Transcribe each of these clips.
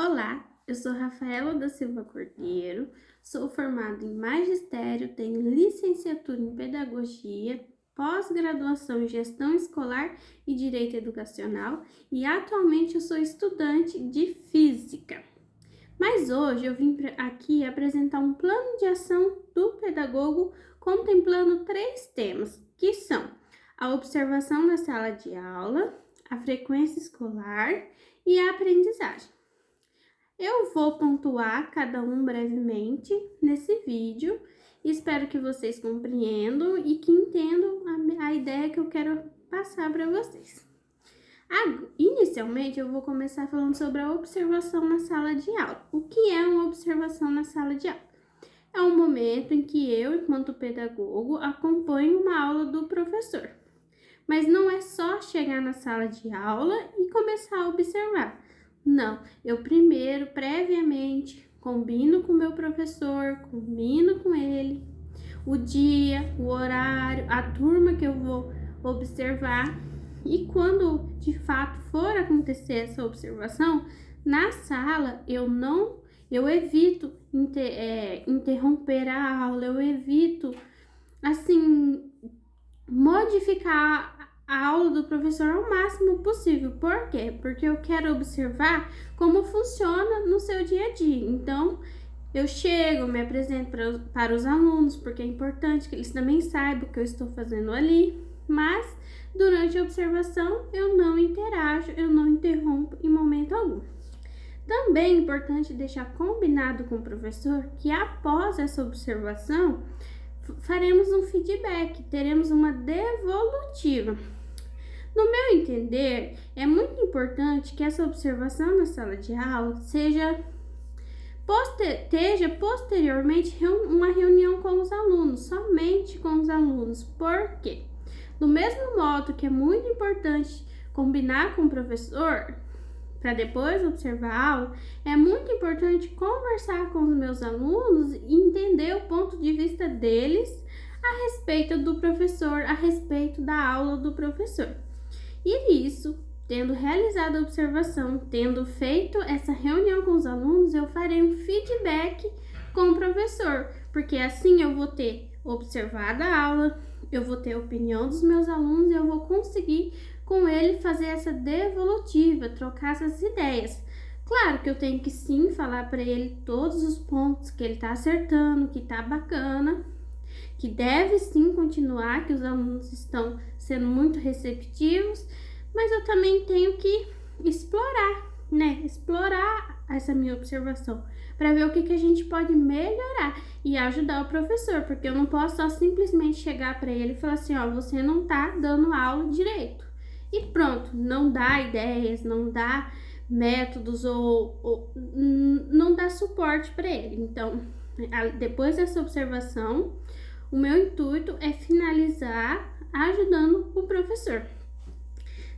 Olá, eu sou Rafaela da Silva Cordeiro, sou formada em magistério, tenho licenciatura em pedagogia, pós-graduação em gestão escolar e direito educacional e atualmente eu sou estudante de física. Mas hoje eu vim aqui apresentar um plano de ação do pedagogo contemplando 3 temas, que são a observação na sala de aula, a frequência escolar e a aprendizagem. Eu vou pontuar cada um brevemente nesse vídeo. Espero que vocês compreendam e que entendam a ideia que eu quero passar para vocês. Inicialmente, eu vou começar falando sobre a observação na sala de aula. O que é uma observação na sala de aula? É um momento em que eu, enquanto pedagogo, acompanho uma aula do professor. Mas não é só chegar na sala de aula e começar a observar. Não, eu primeiro, previamente, combino com o meu professor, combino com ele o dia, o horário, a turma que eu vou observar. E quando de fato for acontecer essa observação, na sala eu evito interromper a aula, eu evito, assim, modificar a aula do professor ao máximo possível. Por quê? Porque eu quero observar como funciona no seu dia a dia. Então, eu chego, me apresento para os alunos, porque é importante que eles também saibam o que eu estou fazendo ali. Mas, durante a observação, eu não interajo, eu não interrompo em momento algum. Também é importante deixar combinado com o professor que após essa observação, faremos um feedback, teremos uma devolutiva. No meu entender, é muito importante que essa observação na sala de aula esteja posteriormente uma reunião com os alunos, somente com os alunos. Por quê? Do mesmo modo que é muito importante combinar com o professor para depois observar a aula, é muito importante conversar com os meus alunos e entender o ponto de vista deles a respeito do professor, a respeito da aula do professor. E isso, tendo realizado a observação, tendo feito essa reunião com os alunos, eu farei um feedback com o professor, porque assim eu vou ter observado a aula, eu vou ter a opinião dos meus alunos e eu vou conseguir com ele fazer essa devolutiva, trocar essas ideias. Claro que eu tenho que sim falar para ele todos os pontos que ele está acertando, que está bacana, que deve sim continuar, que os alunos estão sendo muito receptivos, mas eu também tenho que explorar essa minha observação, para ver o que a gente pode melhorar e ajudar o professor, porque eu não posso só simplesmente chegar para ele e falar assim, ó, você não tá dando aula direito. E pronto, não dá ideias, não dá métodos ou não dá suporte para ele. Então, depois dessa observação, o meu intuito é finalizar ajudando o professor.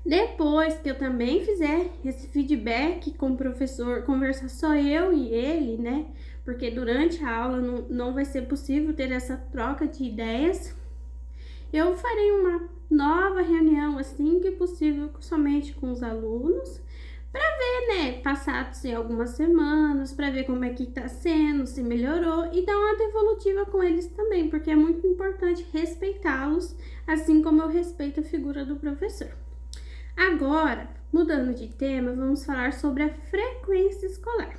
Depois que eu também fizer esse feedback com o professor, conversar só eu e ele, né? Porque durante a aula não vai ser possível ter essa troca de ideias. Eu farei uma nova reunião, assim que possível, somente com os alunos, para ver, né, passados algumas semanas, para ver como é que tá sendo, se melhorou e dar uma devolutiva com eles também, porque é muito importante respeitá-los, assim como eu respeito a figura do professor. Agora, mudando de tema, vamos falar sobre a frequência escolar.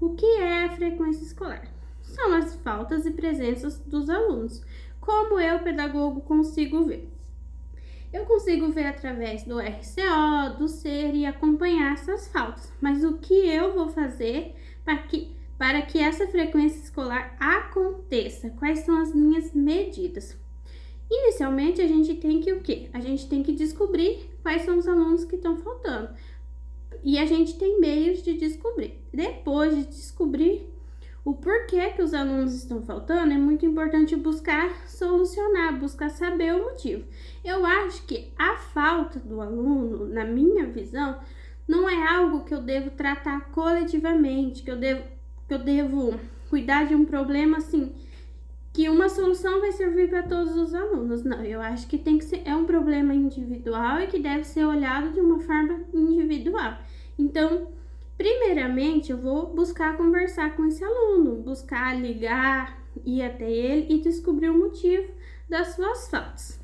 O que é a frequência escolar? São as faltas e presenças dos alunos. Como eu, pedagogo, consigo ver? Eu consigo ver através do RCO, do SER e acompanhar essas faltas. Mas o que eu vou fazer para que essa frequência escolar aconteça? Quais são as minhas medidas? Inicialmente, a gente tem que o quê? A gente tem que descobrir quais são os alunos que estão faltando. E a gente tem meios de descobrir. Depois de descobrir o porquê que os alunos estão faltando, é muito importante buscar solucionar, buscar saber o motivo. Eu acho que a falta do aluno, na minha visão, não é algo que eu devo tratar coletivamente, que eu devo cuidar de um problema assim, que uma solução vai servir para todos os alunos. Não, eu acho que é um problema individual e que deve ser olhado de uma forma individual. Então, Primeiramente, eu vou buscar conversar com esse aluno, buscar ligar, ir até ele e descobrir o motivo das suas faltas.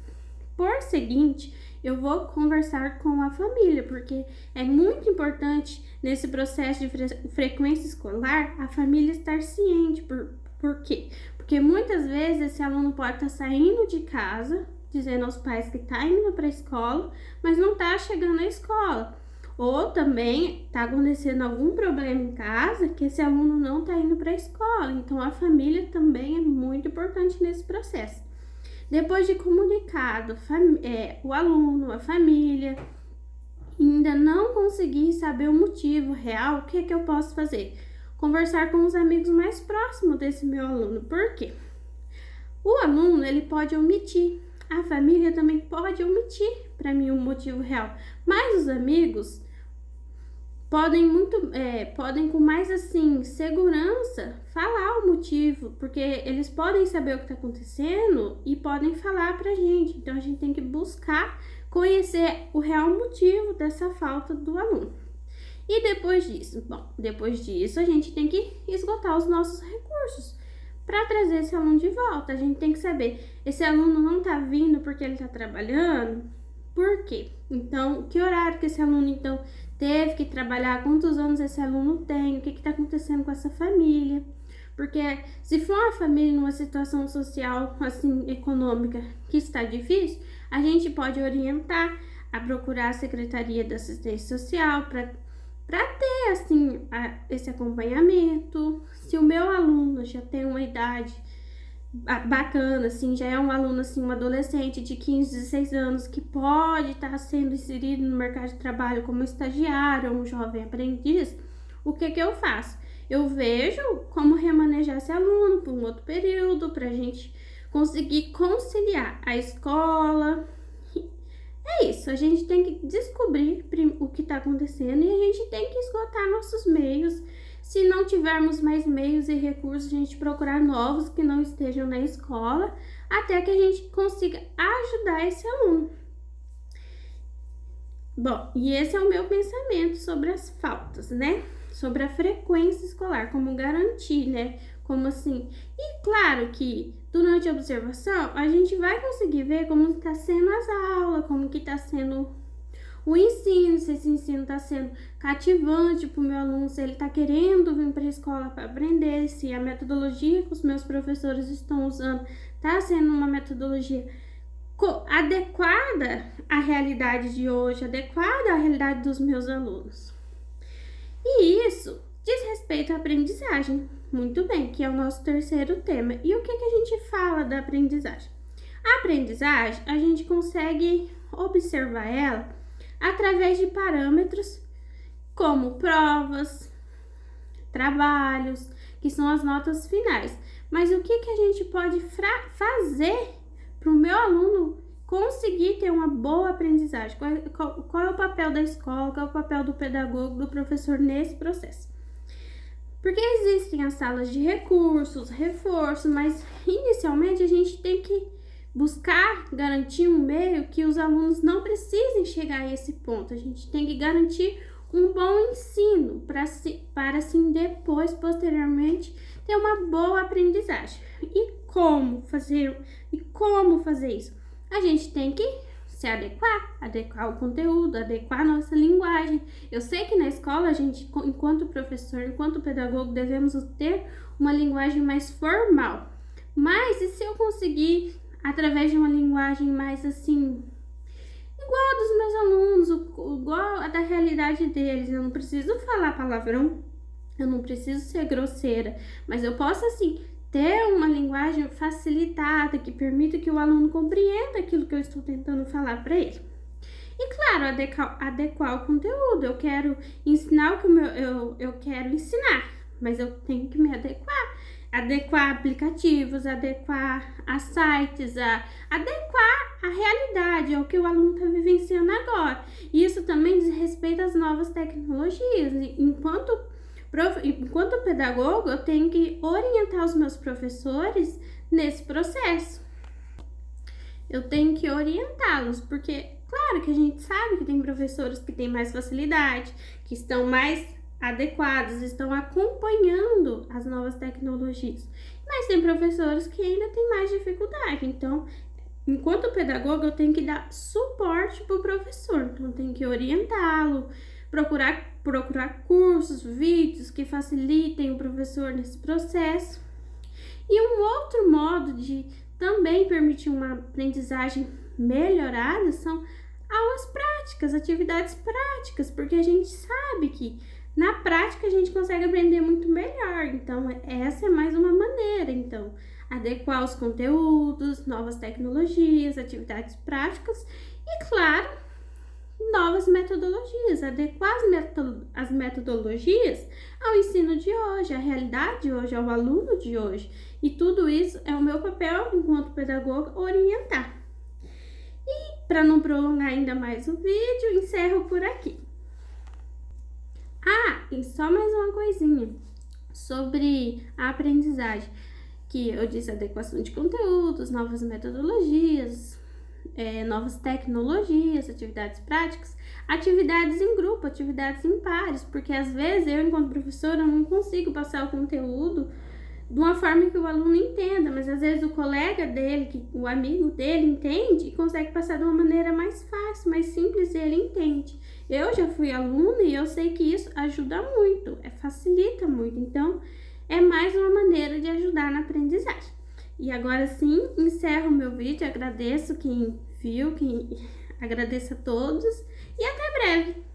Por seguinte, eu vou conversar com a família, porque é muito importante nesse processo de frequência escolar a família estar ciente. Por quê? Porque muitas vezes esse aluno pode estar saindo de casa, dizendo aos pais que está indo para a escola, mas não está chegando à escola. Ou também está acontecendo algum problema em casa que esse aluno não está indo para a escola. Então, a família também é muito importante nesse processo. Depois de comunicado o aluno, a família, ainda não conseguir saber o motivo real, o que eu posso fazer? Conversar com os amigos mais próximos desse meu aluno. Por quê? O aluno, ele pode omitir. A família também pode omitir para mim o motivo real. Mas os amigos podem com mais assim segurança falar o motivo, porque eles podem saber o que está acontecendo e podem falar pra gente. Então a gente tem que buscar conhecer o real motivo dessa falta do aluno. E depois disso a gente tem que esgotar os nossos recursos para trazer esse aluno de volta. A gente tem que saber, esse aluno não está vindo porque ele está trabalhando? Por quê? Então, que horário que esse aluno então teve que trabalhar, quantos anos esse aluno tem, o que está acontecendo com essa família. Porque se for uma família numa situação social, assim, econômica, que está difícil, a gente pode orientar a procurar a Secretaria da Assistência Social para ter, assim, esse acompanhamento. Se o meu aluno já tem uma idade bacana, assim, já é um aluno, assim, um adolescente de 15, 16 anos que pode estar sendo inserido no mercado de trabalho como estagiário ou um jovem aprendiz, o que eu faço? Eu vejo como remanejar esse aluno por um outro período, para a gente conseguir conciliar a escola. É isso, a gente tem que descobrir o que está acontecendo e a gente tem que esgotar nossos meios. Se não tivermos mais meios e recursos, a gente procurar novos que não estejam na escola, até que a gente consiga ajudar esse aluno. Bom, e esse é o meu pensamento sobre as faltas, né? Sobre a frequência escolar, como garantir, né? Como assim? E claro que durante a observação, a gente vai conseguir ver como está sendo as aulas, como que está sendo o ensino, se esse ensino está sendo cativante para o meu aluno, se ele está querendo vir para a escola para aprender, se a metodologia que os meus professores estão usando está sendo uma metodologia adequada à realidade de hoje, adequada à realidade dos meus alunos. E isso diz respeito à aprendizagem. Muito bem, que é o nosso terceiro tema. E o que a gente fala da aprendizagem? A aprendizagem, a gente consegue observar ela através de parâmetros como provas, trabalhos, que são as notas finais. Mas o que a gente pode fazer para o meu aluno conseguir ter uma boa aprendizagem? Qual é o papel da escola, qual é o papel do pedagogo, do professor nesse processo? Porque existem as salas de recursos, reforço, mas inicialmente a gente tem que buscar garantir um meio que os alunos não precisem chegar a esse ponto. A gente tem que garantir um bom ensino para assim depois, posteriormente, ter uma boa aprendizagem. E como fazer isso? A gente tem que se adequar o conteúdo, adequar a nossa linguagem. Eu sei que na escola a gente, enquanto professor, enquanto pedagogo, devemos ter uma linguagem mais formal. Mas e se eu conseguir, através de uma linguagem mais assim, igual a dos meus alunos, igual a da realidade deles? Eu não preciso falar palavrão, eu não preciso ser grosseira, mas eu posso assim ter uma linguagem facilitada que permita que o aluno compreenda aquilo que eu estou tentando falar para ele. E claro, adequar o conteúdo. Eu quero ensinar o que eu quero ensinar, mas eu tenho que me adequar aplicativos, adequar a sites, adequar a realidade ao que o aluno está vivenciando agora. E isso também diz respeito às novas tecnologias. Enquanto pedagogo, eu tenho que orientar os meus professores nesse processo. Eu tenho que orientá-los, porque, claro que a gente sabe que tem professores que têm mais facilidade, que estão mais adequados, estão acompanhando as novas tecnologias. Mas tem professores que ainda têm mais dificuldade, então, enquanto pedagoga, eu tenho que dar suporte para o professor, então, eu tenho que orientá-lo, procurar cursos, vídeos que facilitem o professor nesse processo. E um outro modo de também permitir uma aprendizagem melhorada são aulas práticas, atividades práticas, porque a gente sabe que na prática a gente consegue aprender muito melhor. Então, essa é mais uma maneira. Então, adequar os conteúdos, novas tecnologias, atividades práticas e, claro, novas metodologias, adequar as metodologias ao ensino de hoje, à realidade de hoje, ao aluno de hoje. E tudo isso é o meu papel enquanto pedagoga orientar. E para não prolongar ainda mais o vídeo, encerro por aqui. E só mais uma coisinha sobre a aprendizagem, que eu disse adequação de conteúdos, novas metodologias, novas tecnologias, atividades práticas, atividades em grupo, atividades em pares, porque às vezes eu, enquanto professora, não consigo passar o conteúdo de uma forma que o aluno entenda, mas às vezes o colega dele, o amigo dele entende e consegue passar de uma maneira mais fácil, mais simples, e ele entende. Eu já fui aluna e eu sei que isso ajuda muito, facilita muito, então é mais uma maneira de ajudar na aprendizagem. E agora sim, encerro o meu vídeo, agradeço quem viu, agradeço a todos e até breve!